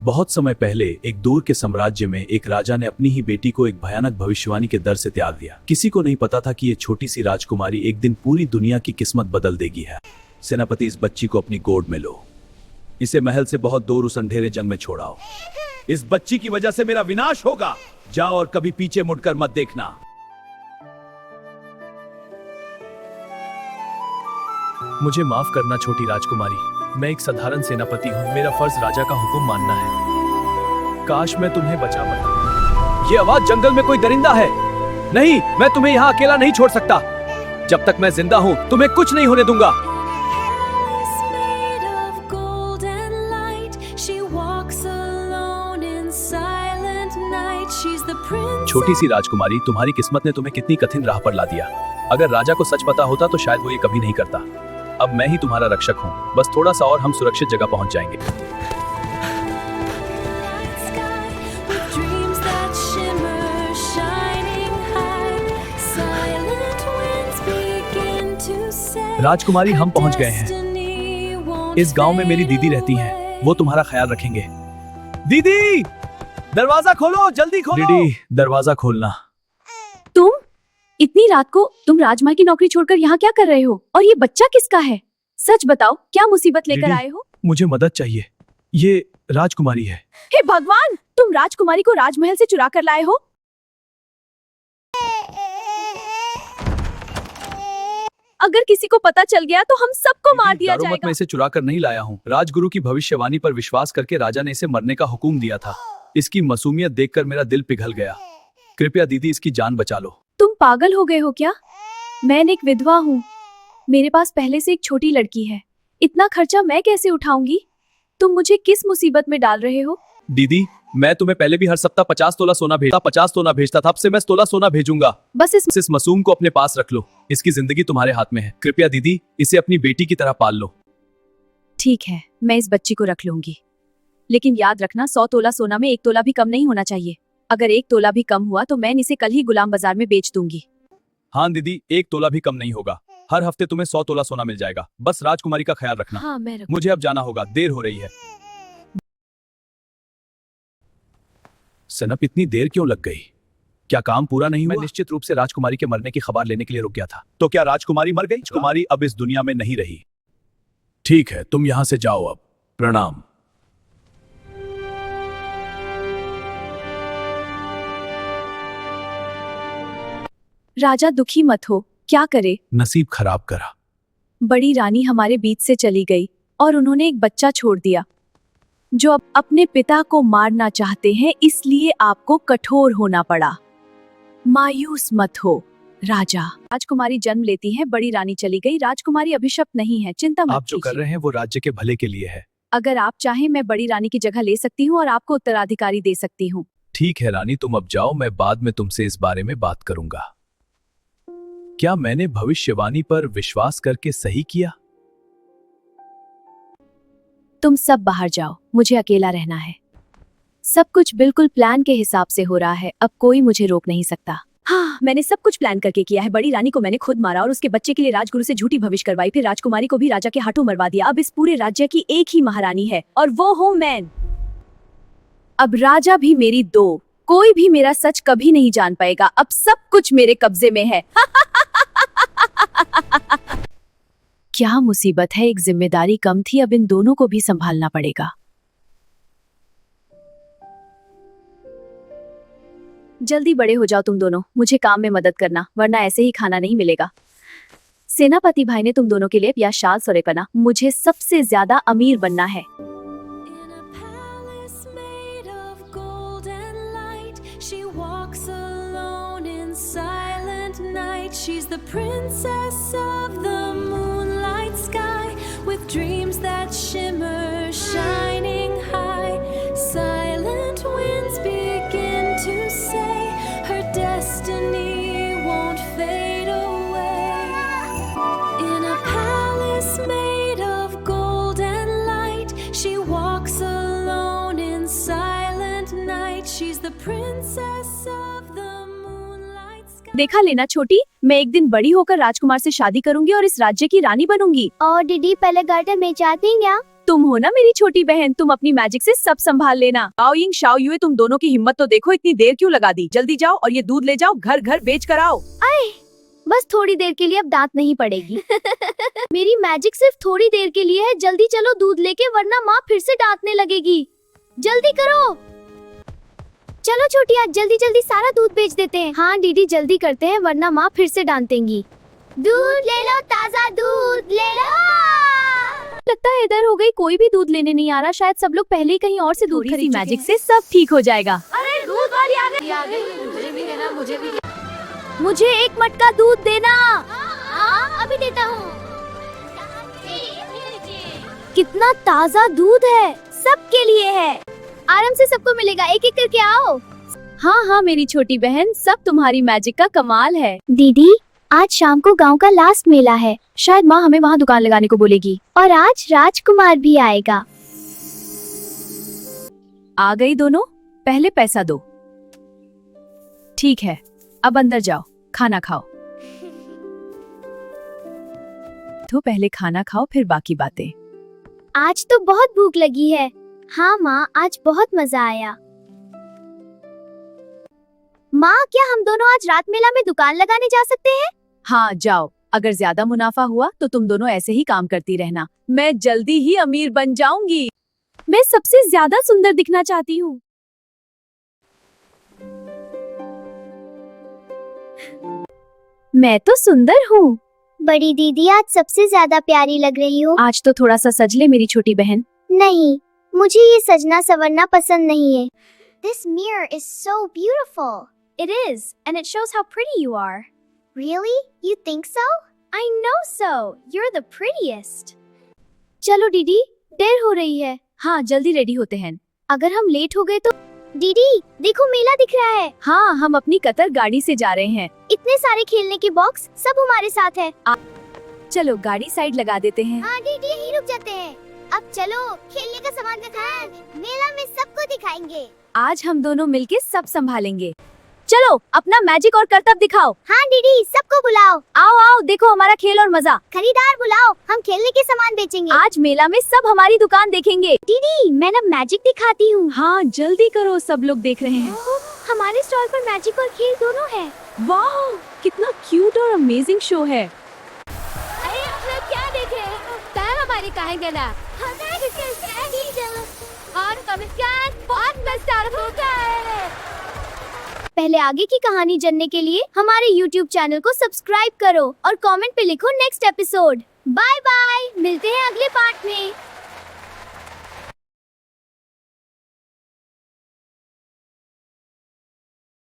बहुत समय पहले एक दूर के साम्राज्य में एक राजा ने अपनी ही बेटी को एक भयानक भविष्यवाणी के डर से त्याग दिया। किसी को नहीं पता था कि ये छोटी सी राजकुमारी एक दिन पूरी दुनिया की किस्मत बदल देगी है। सेनापति, इस बच्ची को अपनी गोद में लो, इसे महल से बहुत दूर उस अंधेरे जंग में छोड़ाओ। इस बच्ची की वजह से मेरा विनाश होगा। जाओ और कभी पीछे मुड़कर मत देखना। मुझे माफ करना छोटी राजकुमारी, मैं एक साधारण सेनापति हूँ। मेरा फर्ज राजा का हुक्म मानना है। काश मैं तुम्हें बचा पाता। ये आवाज जंगल में कोई दरिंदा है। नहीं, मैं तुम्हें यहाँ अकेला नहीं छोड़ सकता। जब तक मैं जिंदा हूँ तुम्हें कुछ नहीं होने दूंगा। छोटी सी राजकुमारी, तुम्हारी किस्मत ने तुम्हें कितनी कठिन राह पर ला दिया। अगर राजा को सच पता होता तो शायद वो ये कभी नहीं करता। अब मैं ही तुम्हारा रक्षक हूँ। बस थोड़ा सा और हम सुरक्षित जगह पहुँच जाएंगे। राजकुमारी, हम पहुँच गए हैं। इस गांव में मेरी दीदी रहती हैं। वो तुम्हारा ख्याल रखेंगे। दीदी, दरवाजा खोलो, जल्दी खोलो। दीदी, दरवाजा खोलना। तुम इतनी रात को तुम राजमाल की नौकरी छोड़कर यहाँ क्या कर रहे हो? और ये बच्चा किसका है? सच बताओ, क्या मुसीबत लेकर आए हो? मुझे मदद चाहिए। ये राजकुमारी है। हे भगवान, तुम राजकुमारी को राजमहल से चुरा कर लाए हो? अगर किसी को पता चल गया तो हम सबको मार दिया जाएगा। जाएगा। मैं इसे चुरा कर नहीं लाया हूँ। राजगुरु की भविष्यवाणी पर विश्वास करके राजा ने इसे मरने का हुक्म दिया था। इसकी मासूमियत देखकर मेरा दिल पिघल गया। कृपया दीदी, इसकी जान बचा लो। तुम पागल हो गए हो क्या? मैं एक विधवा हूँ। मेरे पास पहले से एक छोटी लड़की है। इतना खर्चा मैं कैसे उठाऊंगी? तुम मुझे किस मुसीबत में डाल रहे हो? दीदी, मैं तुम्हें पहले भी हर सप्ताह 50 तोला सोना भेजता था। अब से मैं तोला सोना भेजूंगा। बस इस मासूम को अपने पास रख लो। इसकी जिंदगी तुम्हारे हाथ में है। कृपया दीदी, इसे अपनी बेटी की तरह पाल लो। ठीक है, मैं इस बच्ची को रख लूंगी, लेकिन याद रखना 100 तोला सोना में 1 तोला भी कम नहीं होना चाहिए। अगर 1 तोला भी कम हुआ तो मैं इसे कल ही गुलाम बाजार में बेच दूंगी। हाँ दीदी, 1 तोला भी कम नहीं होगा। हर हफ्ते तुम्हें 100 तोला सोना मिल जाएगा। बस राजकुमारी का ख्याल रखना। हाँ, मैं मुझे अब जाना होगा, देर हो रही है। सनप, इतनी देर क्यों लग गई? क्या काम पूरा नहीं हुआ? मैं निश्चित रूप से राजकुमारी के मरने की खबर लेने के लिए रुक गया था। तो क्या राजकुमारी मर गई? राजकुमारी अब इस दुनिया में नहीं रही। ठीक है, तुम यहां से जाओ अब। प्रणाम। राजा, दुखी मत हो। क्या करे? नसीब खराब करा। बड़ी रानी हमारे बीच से चली गई और उन्होंने एक बच्चा छोड़ दिया जो अब अपने पिता को मारना चाहते हैं, इसलिए आपको कठोर होना पड़ा। मायूस मत हो राजा। राजकुमारी जन्म लेती है, बड़ी रानी चली गई, राजकुमारी अभिशप्त नहीं है। चिंता मत आप जो कर रहे हैं वो राज्य के भले के लिए है। अगर आप चाहें मैं बड़ी रानी की जगह ले सकती हूँ और आपको उत्तराधिकारी दे सकती हूँ। ठीक है रानी, तुम अब जाओ। मैं बाद में तुमसे इस बारे में बात करूंगा। क्या मैंने भविष्यवाणी पर विश्वास करके सही किया? तुम सब बाहर जाओ, मुझे अकेला रहना है। सब कुछ बिल्कुल प्लान के हिसाब से हो रहा है। अब कोई मुझे रोक नहीं सकता। हाँ, मैंने सब कुछ प्लान करके किया है। बड़ी रानी को मैंने खुद मारा और उसके बच्चे के लिए राजगुरु से झूठी भविष्य करवाई। फिर राजकुमारी को भी राजा के हाथों मरवा दिया। अब इस पूरे राज्य की एक ही महारानी है और वो हूँ मैं। अब राजा भी मेरी दो। कोई भी मेरा सच कभी नहीं जान पाएगा। अब सब कुछ मेरे कब्जे में है। क्या मुसीबत है, एक जिम्मेदारी कम थी, अब इन दोनों को भी संभालना पड़ेगा। जल्दी बड़े हो जाओ तुम दोनों, मुझे काम में मदद करना, वरना ऐसे ही खाना नहीं मिलेगा। सेनापति भाई ने तुम दोनों के लिए या शाल सोरेपना, मुझे सबसे ज्यादा अमीर बनना है। She's the princess of the moonlight sky, with dreams that shimmer, shining high. Silent winds begin to say her destiny won't fade away. In a palace made of gold and light, she walks alone in silent night. She's the princess of the देखा लेना छोटी, मैं एक दिन बड़ी होकर राजकुमार से शादी करूंगी और इस राज्य की रानी बनूंगी। और दीदी, पहले गार्डन में जाती क्या? तुम हो ना मेरी छोटी बहन, तुम अपनी मैजिक से सब संभाल लेना। आओ यिंग शाओ युए, तुम दोनों की हिम्मत तो देखो, इतनी देर क्यों लगा दी? जल्दी जाओ और ये दूध ले जाओ, घर घर बेच कर आओ। बस थोड़ी देर के लिए, अब दांत नहीं पड़ेगी। मेरी मैजिक सिर्फ थोड़ी देर के लिए है, जल्दी चलो दूध लेके, वरना माँ फिर से डांटने लगेगी। जल्दी करो। चलो छोटिया, जल्दी जल्दी सारा दूध बेच देते हैं। हाँ दीदी जल्दी करते हैं, वरना माँ फिर से डांटेंगी। दूध ले लो, ताजा दूध ले लो। लगता है इधर हो गई, कोई भी दूध लेने नहीं आ रहा। शायद सब लोग पहले ही कहीं और से दूध खरीद चुके हैं। मैजिक से सब ठीक हो जाएगा। अरे दूध वाली आ गई। मुझे भी देना, मुझे भी। मुझे एक मटका दूध देना। अभी देता हूँ। कितना ताजा दूध है, सबके लिए है। आराम से सबको मिलेगा, एक एक करके आओ। हाँ हाँ मेरी छोटी बहन, सब तुम्हारी मैजिक का कमाल है। दीदी आज शाम को गांव का लास्ट मेला है, शायद माँ हमें वहाँ दुकान लगाने को बोलेगी। और आज राजकुमार भी आएगा। आ गई दोनों, पहले पैसा दो। ठीक है, अब अंदर जाओ, खाना खाओ। तो पहले खाना खाओ, फिर बाकी बातें। आज तो बहुत भूख लगी है। हाँ माँ, आज बहुत मजा आया। माँ क्या हम दोनों आज रात मेला में दुकान लगाने जा सकते हैं? हाँ जाओ, अगर ज्यादा मुनाफा हुआ तो तुम दोनों ऐसे ही काम करती रहना। मैं जल्दी ही अमीर बन जाऊंगी। मैं सबसे ज्यादा सुंदर दिखना चाहती हूँ। मैं तो सुंदर हूँ। बड़ी दीदी आज सबसे ज्यादा प्यारी लग रही हो। आज तो थोड़ा सा सज ले मेरी छोटी बहन। नहीं, मुझे ये सजना सवरना पसंद नहीं है। This mirror is so beautiful. It is, and it shows how pretty you are. Really? You think so? I know so. You're the prettiest. चलो दीदी, देर हो रही है। हाँ जल्दी रेडी होते हैं। अगर हम लेट हो गए तो। दीदी देखो मेला दिख रहा है। हाँ हम अपनी कतर गाड़ी से जा रहे हैं। इतने सारे खेलने के बॉक्स, सब हमारे साथ है। चलो गाड़ी साइड लगा देते हैं। हाँ दीदी यहीं रुक जाते हैं। अब चलो खेलने का सामान दिखाएं, मेला में सबको दिखाएंगे। आज हम दोनों मिलके सब संभालेंगे। चलो अपना मैजिक और करतब दिखाओ। हाँ दीदी सबको बुलाओ। आओ आओ, देखो हमारा खेल और मजा। खरीदार बुलाओ, हम खेलने के सामान बेचेंगे। आज मेला में सब हमारी दुकान देखेंगे। दीदी मैं ना मैजिक दिखाती हूँ। हाँ जल्दी करो, सब लोग देख रहे हैं। हमारे स्टॉल पर मैजिक और खेल दोनों है। वाह कितना क्यूट और अमेजिंग शो है। अरे आप लोग क्या देख रहे हैं? पैर हमारे काहे गला? और कमिश्नर बहुत मजा होता है। पहले आगे की कहानी जानने के लिए हमारे YouTube चैनल को सब्सक्राइब करो और कमेंट पे लिखो नेक्स्ट एपिसोड। बाय बाय, मिलते हैं अगले पार्ट में।